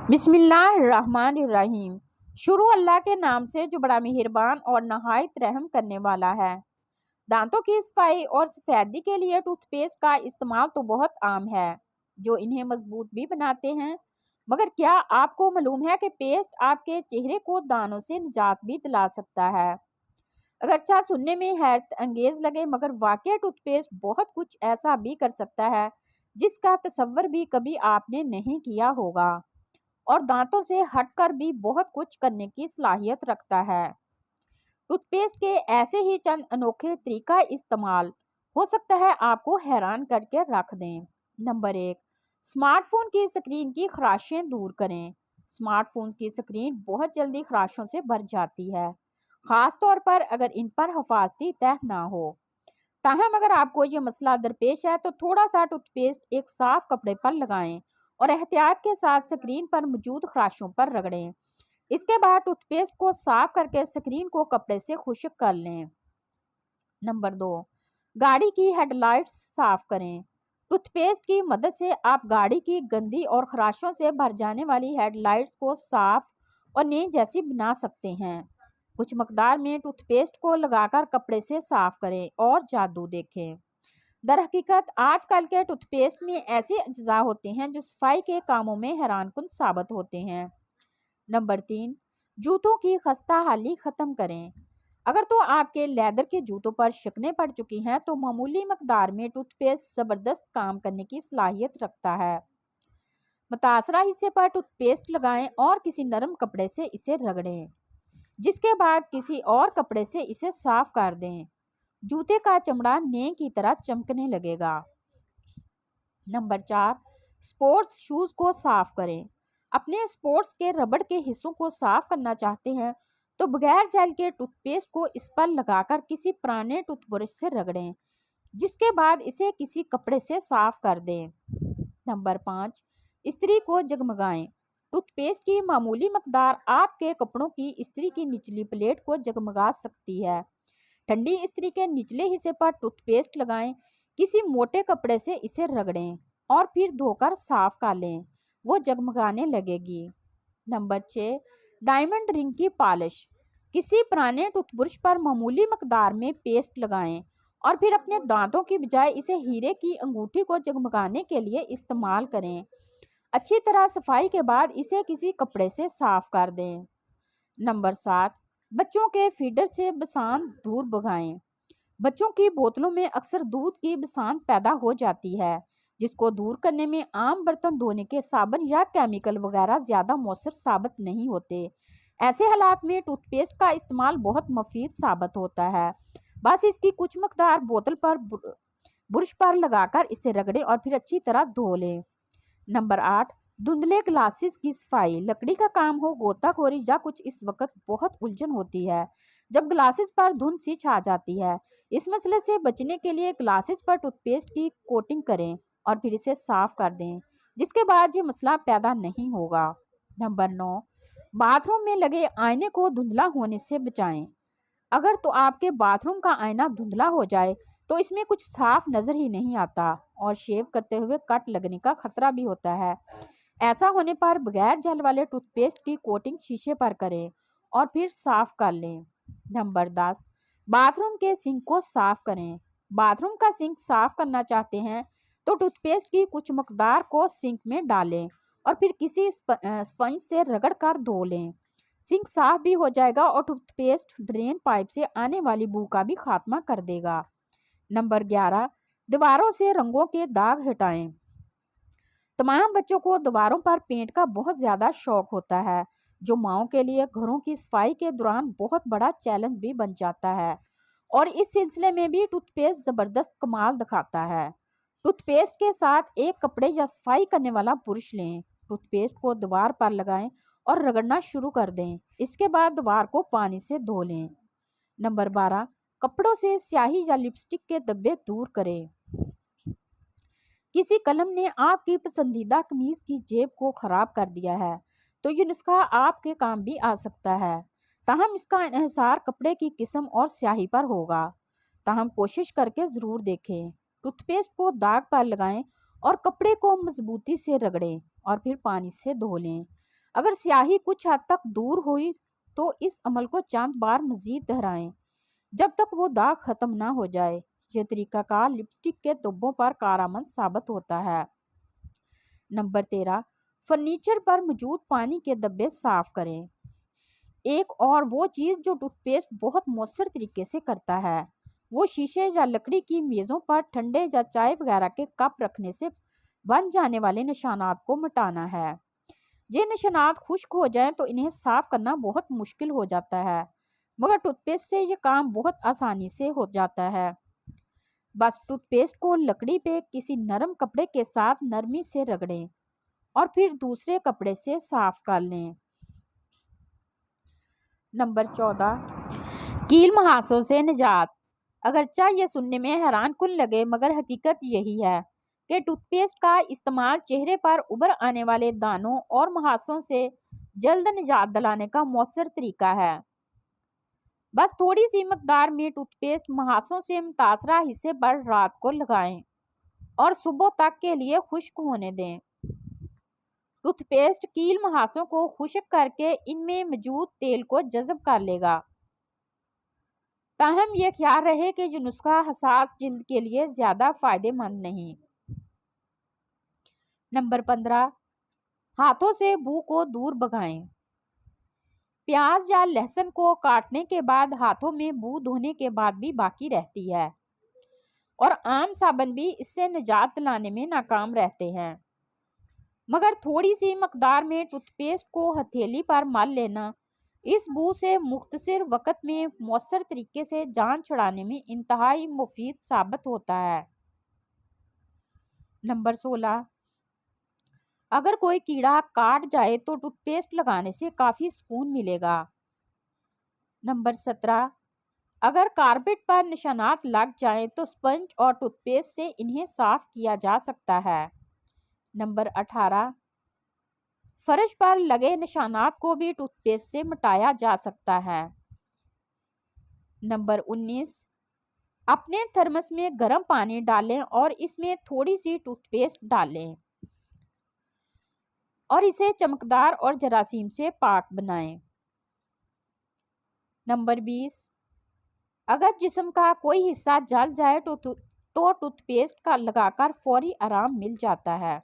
بسم اللہ الرحمن الرحیم۔ شروع اللہ کے نام سے جو بڑا مہربان اور نہایت رحم کرنے والا ہے۔ دانتوں کی صفائی اور سفیدی کے لیے ٹوتھ پیسٹ کا استعمال تو بہت عام ہے جو انہیں مضبوط بھی بناتے ہیں، مگر کیا آپ کو معلوم ہے کہ پیسٹ آپ کے چہرے کو دانوں سے نجات بھی دلا سکتا ہے؟ اگرچہ سننے میں حیرت انگیز لگے مگر واقعی ٹوتھ پیسٹ بہت کچھ ایسا بھی کر سکتا ہے جس کا تصور بھی کبھی آپ نے نہیں کیا ہوگا، اور دانتوں سے ہٹ کر بھی بہت کچھ کرنے کی صلاحیت رکھتا ہے۔ ٹوتھ پیسٹ کے ایسے ہی چند انوکھے طریقہ استعمال ہو سکتا ہے آپ کو حیران کر کے رکھ دیں۔ نمبر 1، اسمارٹ فون کی اسکرین کی خراشیں دور کریں۔ اسمارٹ فون کی اسکرین بہت جلدی خراشوں سے بھر جاتی ہے، خاص طور پر اگر ان پر حفاظتی تہ نہ ہو۔ تاہم اگر آپ کو یہ مسئلہ درپیش ہے تو تھوڑا سا ٹوتھ پیسٹ ایک صاف کپڑے پر لگائیں اور احتیاط کے ساتھ اسکرین پر موجود خراشوں پر رگڑیں۔ اس کے بعد ٹوتھ پیسٹ کو صاف کر کے اسکرین کو کپڑے سے خشک کر لیں۔ نمبر 2، گاڑی کی ہیڈ لائٹس صاف کریں۔ ٹوتھ پیسٹ کی مدد سے آپ گاڑی کی گندی اور خراشوں سے بھر جانے والی ہیڈ لائٹس کو صاف اور نئی جیسی بنا سکتے ہیں۔ کچھ مقدار میں ٹوتھ پیسٹ کو لگا کر کپڑے سے صاف کریں اور جادو دیکھیں۔ در حقیقت آج کل کے ٹوتھ پیسٹ میں ایسے اجزاء ہوتے ہیں جو صفائی کے کاموں میں حیران کن ثابت ہوتے ہیں۔ نمبر 3، جوتوں کی خستہ حالی ختم کریں۔ اگر تو آپ کے لیدر کے جوتوں پر شکنیں پڑ چکی ہیں تو معمولی مقدار میں ٹوتھ پیسٹ زبردست کام کرنے کی صلاحیت رکھتا ہے۔ متاثرہ حصے پر ٹوتھ پیسٹ لگائیں اور کسی نرم کپڑے سے اسے رگڑیں، جس کے بعد کسی اور کپڑے سے اسے صاف کر دیں۔ جوتے کا چمڑا نئے کی طرح چمکنے لگے گا۔ نمبر 4، اسپورٹس شوز کو صاف کریں۔ اپنے اسپورٹس کے ربڑ کے حصوں کو صاف کرنا چاہتے ہیں تو بغیر جیل کے ٹوتھ پیسٹ کو اس پر لگا کر کسی پرانے ٹوتھ برش سے رگڑیں، جس کے بعد اسے کسی کپڑے سے صاف کر دیں۔ نمبر 5، استری کو جگمگائیں۔ ٹوتھ پیسٹ کی معمولی مقدار آپ کے کپڑوں کی استری کی نچلی پلیٹ کو جگمگا سکتی ہے۔ ٹھنڈی استری کے نچلے حصے پر ٹوتھ پیسٹ لگائیں، کسی موٹے کپڑے سے اسے رگڑیں اور پھر دھو کر صاف کر لیں، وہ جگمگانے لگے گی۔ نمبر 6، ڈائمنڈ رنگ کی پالش۔ کسی پرانے ٹوتھ برش پر معمولی مقدار میں پیسٹ لگائیں اور پھر اپنے دانتوں کی بجائے اسے ہیرے کی انگوٹھی کو جگمگانے کے لیے استعمال کریں۔ اچھی طرح صفائی کے بعد اسے کسی کپڑے سے صاف کر دیں۔ نمبر 7، بچوں کے فیڈر سے بسان دور بھگائیں۔ بچوں کی بوتلوں میں اکثر دودھ کی بسان پیدا ہو جاتی ہے، جس کو دور کرنے میں عام برتن دھونے کے صابن یا کیمیکل وغیرہ زیادہ مؤثر ثابت نہیں ہوتے۔ ایسے حالات میں ٹوتھ پیسٹ کا استعمال بہت مفید ثابت ہوتا ہے۔ بس اس کی کچھ مقدار بوتل پر برش پر لگا کر اسے رگڑیں اور پھر اچھی طرح دھو لیں۔ نمبر 8، دھندلے گلاسز کی صفائی۔ لکڑی کا کام ہو، غوطہ خوری یا کچھ اس وقت بہت الجھن ہوتی ہے جب گلاسز پر دھند سی چھا جاتی ہے۔ اس مسئلے سے بچنے کے لیے گلاسز پر ٹوتھ پیسٹ کی کوٹنگ کریں اور پھر اسے صاف کر دیں، جس کے بعد یہ مسئلہ پیدا نہیں ہوگا۔ نمبر 9، باتھ روم میں لگے آئینے کو دھندلا ہونے سے بچائیں۔ اگر تو آپ کے باتھ روم کا آئینہ دھندلا ہو جائے تو اس میں کچھ صاف نظر ہی نہیں آتا اور شیو کرتے ہوئے کٹ لگنے کا خطرہ بھی ہوتا ہے۔ ایسا ہونے پر بغیر جیل والے ٹوتھ پیسٹ کی کوٹنگ شیشے پر کریں اور پھر صاف کر لیں۔ نمبر 10، باتھ روم کے سنک کو صاف کریں۔ باتھ روم کا سنک صاف کرنا چاہتے ہیں تو ٹوتھ پیسٹ کی کچھ مقدار کو سنک میں ڈالیں اور پھر کسی اسپنج سے رگڑ کر دھو لیں۔ سنک صاف بھی ہو جائے گا اور ٹوتھ پیسٹ ڈرین پائپ سے آنے والی بو کا بھی خاتمہ کر دے گا۔ نمبر 11، دیواروں سے رنگوں کے داغ ہٹائیں۔ تمام بچوں کو دیواروں پر پینٹ کا بہت زیادہ شوق ہوتا ہے، جو ماؤں کے لیے گھروں کی صفائی کے دوران بہت بڑا چیلنج بھی بن جاتا ہے، اور اس سلسلے میں بھی ٹوتھ پیسٹ زبردست کمال دکھاتا ہے۔ ٹوتھ پیسٹ کے ساتھ ایک کپڑے یا صفائی کرنے والا برش لیں، ٹوتھ پیسٹ کو دیوار پر لگائیں اور رگڑنا شروع کر دیں۔ اس کے بعد دیوار کو پانی سے دھو لیں۔ نمبر 12، کپڑوں سے سیاہی یا لپسٹک کے دھبے دور کریں۔ کسی قلم نے آپ کی پسندیدہ قمیض کی جیب کو خراب کر دیا ہے تو یہ نسخہ آپ کے کام بھی آ سکتا ہے، تاہم اس کا انحصار کپڑے کی قسم اور سیاہی پر ہوگا۔ تاہم کوشش کر کے ضرور دیکھیں۔ ٹوتھ پیسٹ کو داغ پر لگائیں اور کپڑے کو مضبوطی سے رگڑیں اور پھر پانی سے دھو لیں۔ اگر سیاہی کچھ حد تک دور ہوئی تو اس عمل کو چند بار مزید دہرائیں جب تک وہ داغ ختم نہ ہو جائے۔ یہ طریقہ کار لپسٹک کے دھبوں پر کارآمد ثابت ہوتا ہے۔ نمبر 13، فرنیچر پر موجود پانی کے دھبے صاف کریں۔ ایک اور وہ چیز جو ٹوتھ پیسٹ بہت مؤثر طریقے سے کرتا ہے وہ شیشے یا لکڑی کی میزوں پر ٹھنڈے یا چائے وغیرہ کے کپ رکھنے سے بن جانے والے نشانات کو مٹانا ہے۔ یہ نشانات خشک ہو جائیں تو انہیں صاف کرنا بہت مشکل ہو جاتا ہے، مگر ٹوتھ پیسٹ سے یہ کام بہت آسانی سے ہو جاتا ہے۔ بس ٹوتھ پیسٹ کو لکڑی پہ کسی نرم کپڑے کے ساتھ نرمی سے رگڑیں اور پھر دوسرے کپڑے سے صاف کر لیں۔ نمبر 14، کیل مہاسوں سے نجات۔ اگرچہ یہ سننے میں حیران کن لگے مگر حقیقت یہی ہے کہ ٹوتھ پیسٹ کا استعمال چہرے پر ابھر آنے والے دانوں اور مہاسوں سے جلد نجات دلانے کا مؤثر طریقہ ہے۔ بس تھوڑی سی مقدار میں ٹوتھ پیسٹ مہاسوں سے متاثرہ حصے پر رات کو لگائیں اور صبح تک کے لیے خشک ہونے دیں۔ ٹوتھ پیسٹ کیل مہاسوں کو خشک کر کے ان میں موجود تیل کو جذب کر لے گا، تاہم یہ خیال رہے کہ یہ نسخہ حساس جلد کے لیے زیادہ فائدہ مند نہیں۔ نمبر 15، ہاتھوں سے بو کو دور بھگائیں۔ پیاز یا لہسن کو کاٹنے کے بعد ہاتھوں میں بو دھونے کے بعد بھی باقی رہتی ہے اور عام صابن بھی اس سے نجات دلانے میں ناکام رہتے ہیں، مگر تھوڑی سی مقدار میں ٹوتھ پیسٹ کو ہتھیلی پر مل لینا اس بو سے مختصر وقت میں مؤثر طریقے سے جان چھڑانے میں انتہائی مفید ثابت ہوتا ہے۔ نمبر 16، اگر کوئی کیڑا کاٹ جائے تو ٹوتھ پیسٹ لگانے سے کافی سکون ملے گا۔ نمبر 17، اگر کارپیٹ پر نشانات لگ جائیں تو سپنج اور ٹوتھ پیسٹ سے انہیں صاف کیا جا سکتا ہے۔ نمبر 18، فرش پر لگے نشانات کو بھی ٹوتھ پیسٹ سے مٹایا جا سکتا ہے۔ نمبر 19، اپنے تھرمس میں گرم پانی ڈالیں اور اس میں تھوڑی سی ٹوتھ پیسٹ ڈالیں اور اسے چمکدار اور جراثیم سے پاک بنائیں۔ نمبر 20، اگر جسم کا کوئی حصہ جل جائے تو ٹوتھ پیسٹ کا لگا کر فوری آرام مل جاتا ہے۔